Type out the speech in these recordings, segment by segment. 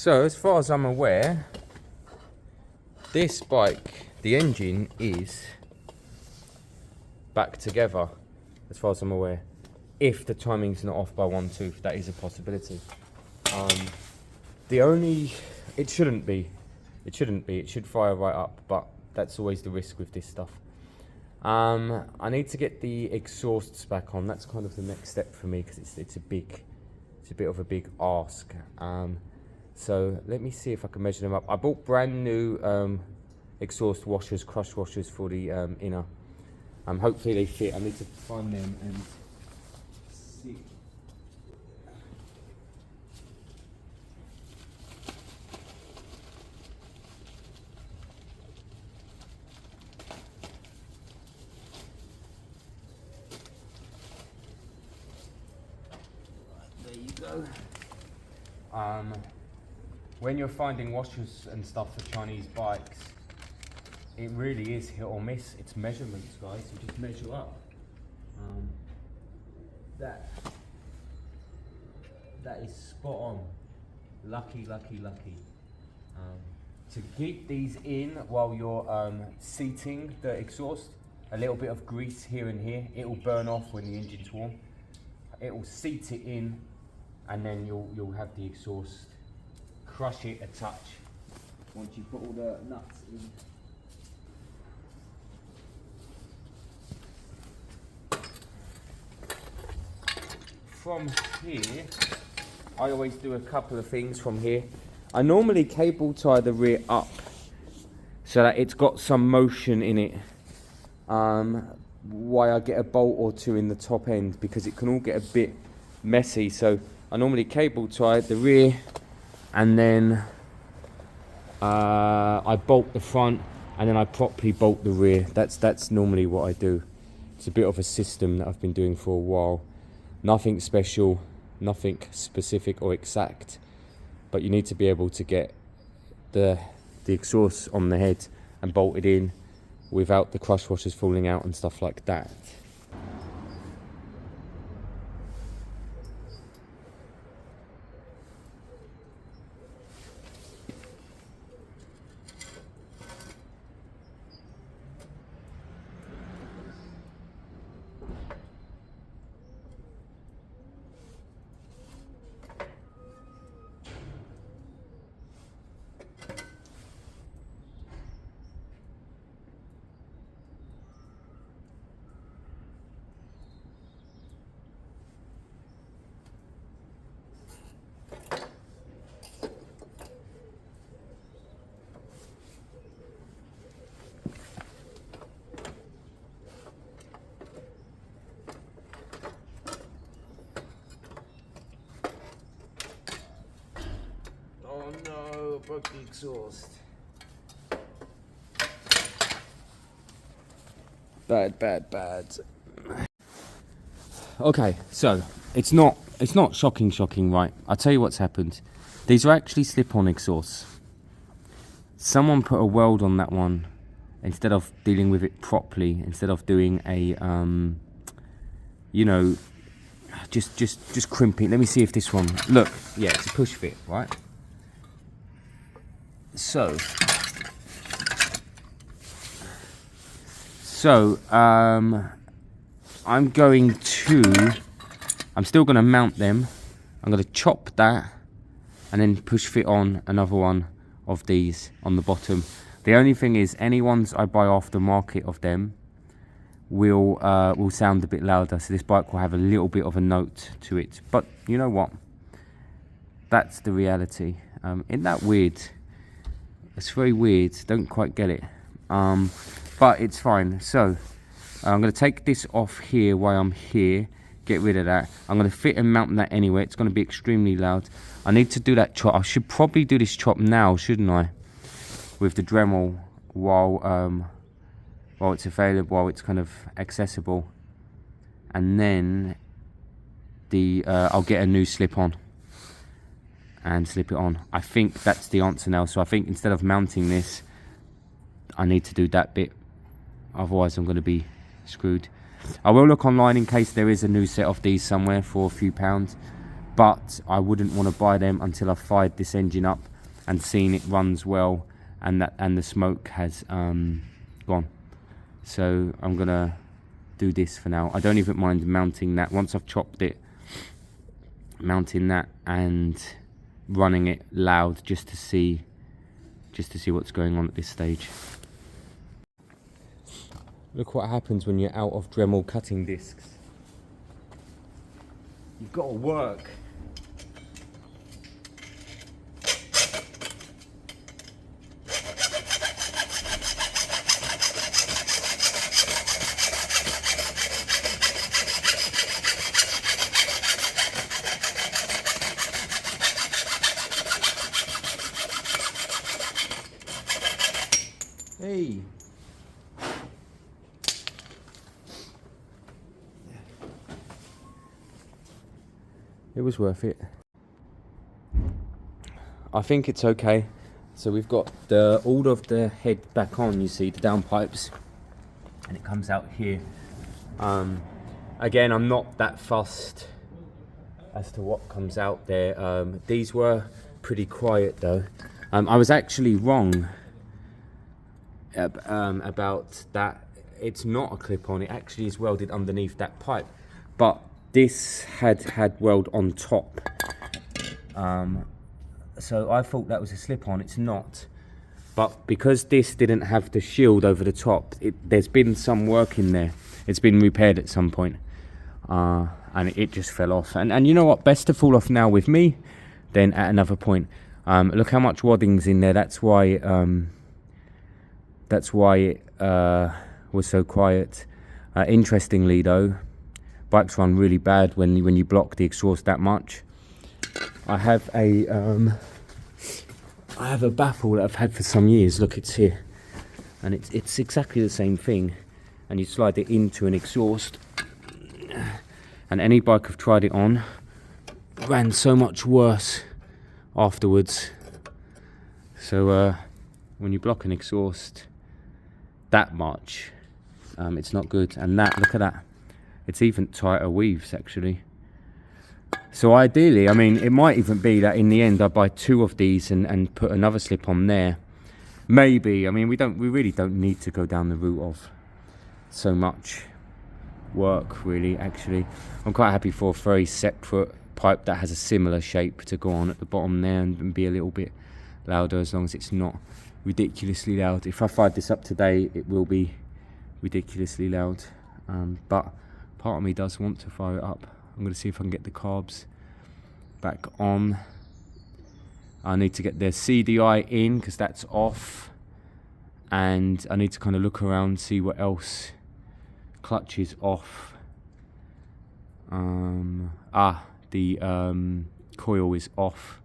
So as far as I'm aware, this bike, the engine is back together, as far as I'm aware. If the timing's not off by one tooth, that is a possibility. It shouldn't be. It should fire right up, but that's always the risk with this stuff. I need to get the exhausts back on. That's kind of the next step for me, because it's a bit of a big ask. So let me see if I can measure them up. I bought brand new exhaust washers, crush washers for the inner. Hopefully they fit. I need to find them and see. There you go. When you're finding washers and stuff for Chinese bikes, it really is hit or miss. It's measurements, guys. You just measure up. That is spot on. Lucky. To keep these in while you're seating the exhaust, a little bit of grease here and here. It will burn off when the engine's warm. It will seat it in, and then you'll have the exhaust. Crush it a touch once you put all the nuts in. From here, I always do a couple of things from here. I normally cable tie the rear up so that it's got some motion in it. Why I get a bolt or two in the top end, because it can all get a bit messy. So I normally cable tie the rear, and then I bolt the front, and then I properly bolt the rear. That's normally what I do. It's a bit of a system that I've been doing for a while. Nothing special, nothing specific or exact, but you need to be able to get the exhaust on the head and bolt it in without the crush washers falling out and stuff like that. Oh no, I broke the exhaust. Bad. Okay, so it's not shocking, right? I'll tell you what's happened. These are actually slip-on exhausts. Someone put a weld on that one instead of dealing with it properly, instead of doing a just crimping. Let me see if this one, look, yeah, it's a push fit, right? So I'm still going to mount them. I'm going to chop that and then push fit on another one of these on the bottom. The only thing is, any ones I buy off the market of them will sound a bit louder, so this bike will have a little bit of a note to it. But you know what? That's the reality. Isn't that weird? It's very weird. Don't quite get it. But it's fine. So I'm going to take this off here while I'm here. Get rid of that. I'm going to fit and mount that anyway. It's going to be extremely loud. I need to do that chop. I should probably do this chop now, shouldn't I? With the Dremel while it's available, while it's kind of accessible. And then I'll get a new slip on and slip it on. I think that's the answer now. So I think instead of mounting this, I need to do that bit. Otherwise I'm going to be screwed. I will look online in case there is a new set of these somewhere for a few pounds, but I wouldn't want to buy them until I've fired this engine up and seen it runs well, and the smoke has gone. So I'm gonna do this for now. I don't even mind mounting that once I've chopped it, mounting that and running it loud just to see what's going on at this stage. Look what happens when you're out of Dremel cutting discs. You've got to work. Hey. It was worth it. I think it's okay. So we've got all of the head back on, you see, the downpipes, and it comes out here. Again, I'm not that fussed as to what comes out there. These were pretty quiet though. I was actually wrong about that. It's not a clip-on, it actually is welded underneath that pipe, but this had weld on top, so I thought that was a slip-on. It's not, but because this didn't have the shield over the top, there's been some work in there. It's been repaired at some point, and it just fell off. And you know what, best to fall off now with me than at another point. Look how much wadding's in there. That's why it was so quiet. Interestingly though, bikes run really bad when you block the exhaust that much. I have a baffle that I've had for some years. Look, it's here, and it's exactly the same thing. And you slide it into an exhaust, and any bike I've tried it on ran so much worse afterwards. So when you block an exhaust that much, it's not good. And that, look at that, it's even tighter weaves actually. So ideally, I mean, it might even be that in the end I buy 2 of these and put another slip on there. Maybe. I mean, we really don't need to go down the route of so much work, really. Actually, I'm quite happy for a very separate pipe that has a similar shape to go on at the bottom there and be a little bit louder, as long as it's not ridiculously loud. If I fired this up today, it will be ridiculously loud, but part of me does want to fire it up. I'm going to see if I can get the carbs back on. I need to get the CDI in because that's off, and I need to kind of look around, see what else. Clutch is off. The coil is off.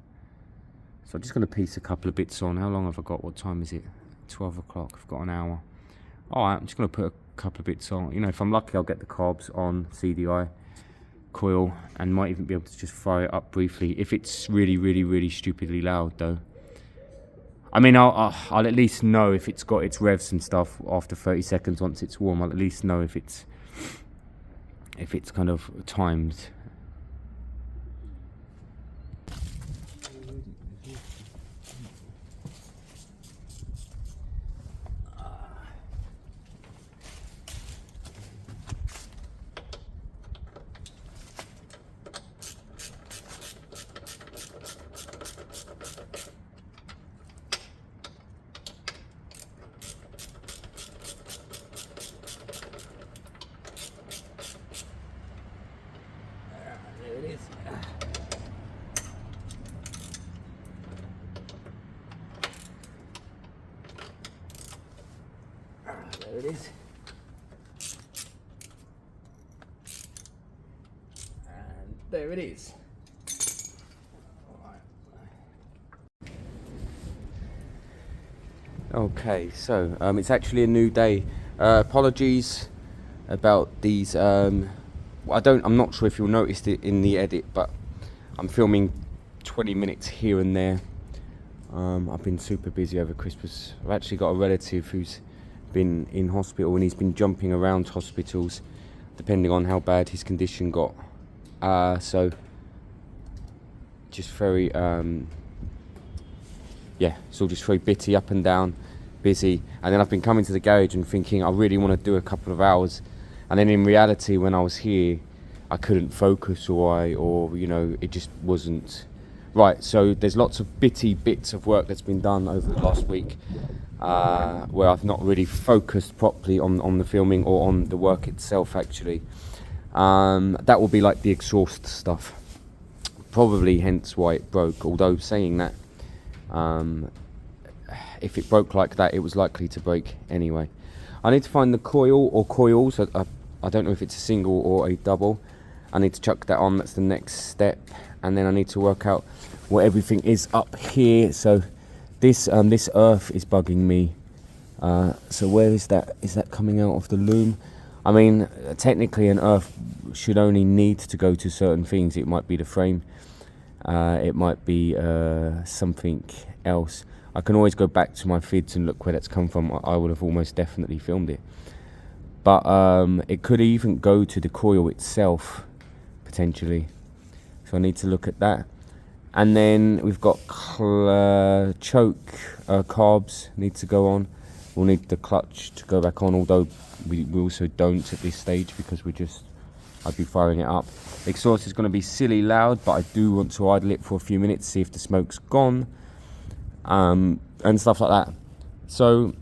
So I'm just going to piece a couple of bits on. How long have I got? What time is it? 12 o'clock. I've got an hour. Alright, I'm just going to put a couple of bits on. You know, if I'm lucky, I'll get the carbs on, CDI, coil, and might even be able to just fire it up briefly. If it's really, really, really stupidly loud, though. I mean, I'll at least know if it's got its revs and stuff after 30 seconds once it's warm. I'll at least know if it's kind of timed. There it is. And there it is. Okay, so it's actually a new day. Apologies about these. I'm not sure if you'll notice it in the edit, but I'm filming 20 minutes here and there. I've been super busy over Christmas. I've actually got a relative who's been in hospital, and he's been jumping around hospitals depending on how bad his condition got. So just very yeah, it's all just very bitty, up and down, busy. And then I've been coming to the garage and thinking I really want to do a couple of hours, and then in reality when I was here I couldn't focus, or you know, it just wasn't right. So there's lots of bitty bits of work that's been done over the last week, where I've not really focused properly on the filming or on the work itself actually. That will be like the exhaust stuff, probably hence why it broke. Although saying that, if it broke like that, it was likely to break anyway. I need to find the coil or coils. I don't know if it's a single or a double. I need to chuck that on. That's the next step. And then I need to work out what everything is up here. So this earth is bugging me. So where is that? Is that coming out of the loom? I mean, technically an earth should only need to go to certain things. It might be the frame. It might be something else. I can always go back to my vids and look where that's come from. I would have almost definitely filmed it. But it could even go to the coil itself, potentially. So I need to look at that. And then we've got choke carbs need to go on. We'll need the clutch to go back on, although we also don't at this stage because I'd be firing it up. The exhaust is going to be silly loud, but I do want to idle it for a few minutes, see if the smoke's gone, and stuff like that. So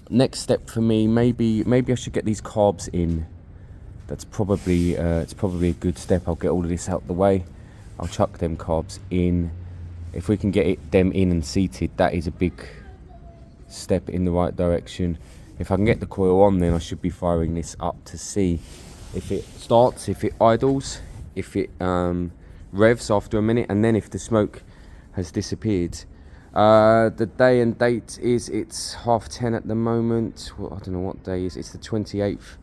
next step for me, maybe I should get these carbs in. That's probably it's probably a good step. I'll get all of this out the way. I'll chuck them carbs in. If we can get them in and seated, that is a big step in the right direction. If I can get the coil on, then I should be firing this up to see if it starts, if it idles, if it revs after a minute, and then if the smoke has disappeared. The day and date is, it's 10:30 at the moment. Well, I don't know what day is. It's the 28th.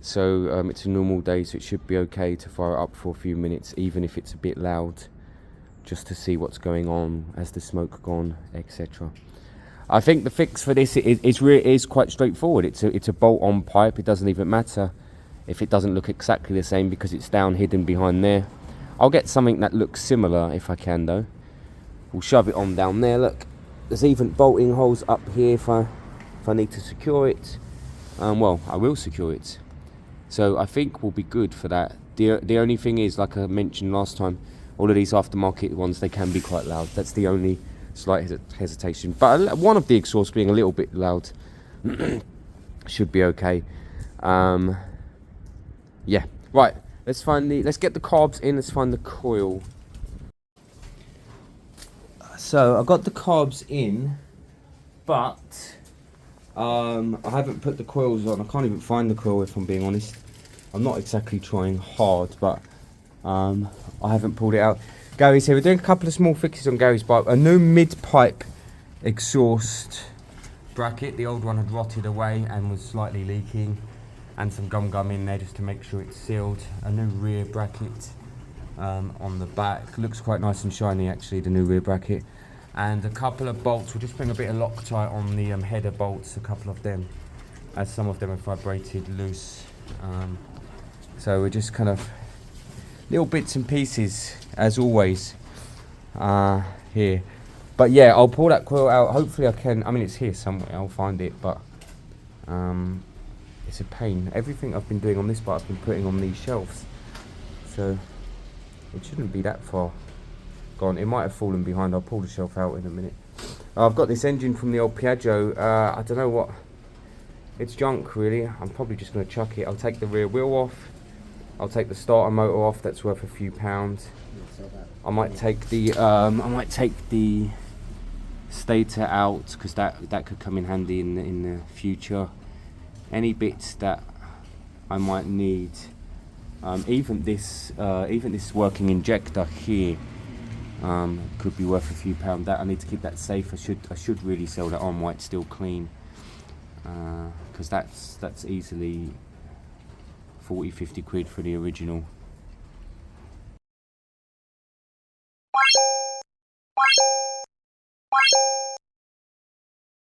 So it's a normal day, so it should be okay to fire it up for a few minutes, even if it's a bit loud, just to see what's going on, has the smoke gone, etc. I think the fix for this is quite straightforward. It's a bolt-on pipe. It doesn't even matter if it doesn't look exactly the same because it's down hidden behind there. I'll get something that looks similar if I can though. We'll shove it on down there. Look, there's even bolting holes up here if I need to secure it. Well, I will secure it. So I think we'll be good for that. The only thing is, like I mentioned last time, all of these aftermarket ones, they can be quite loud. That's the only slight hesitation. But one of the exhausts being a little bit loud should be okay. Yeah, right. Let's get the carbs in. Let's find the coil. So I got the carbs in, but I haven't put the coils on. I can't even find the coil if I'm being honest. I'm not exactly trying hard, but I haven't pulled it out. Gary's here. We're doing a couple of small fixes on Gary's bike. A new mid-pipe exhaust bracket. The old one had rotted away and was slightly leaking, and some gum in there just to make sure it's sealed. A new rear bracket on the back. Looks quite nice and shiny actually, the new rear bracket. And a couple of bolts. We'll just bring a bit of Loctite on the header bolts, a couple of them, as some of them have vibrated loose. So we're just kind of little bits and pieces as always here. But yeah, I'll pull that coil out. Hopefully I can. I mean, it's here somewhere. I'll find it, but it's a pain. Everything I've been doing on this bike I've been putting on these shelves, so it shouldn't be that far gone. It might have fallen behind. I'll pull the shelf out in a minute. I've got this engine from the old Piaggio. I don't know what, it's junk really. I'm probably just going to chuck it. I'll take the rear wheel off. I'll take the starter motor off. That's worth a few pounds. I might take the stator out because that could come in handy in the future. Any bits that I might need, even this working injector here could be worth a few pounds. That I need to keep that safe. I should really sell that on while it's still clean, because that's easily 40-50 quid for the original.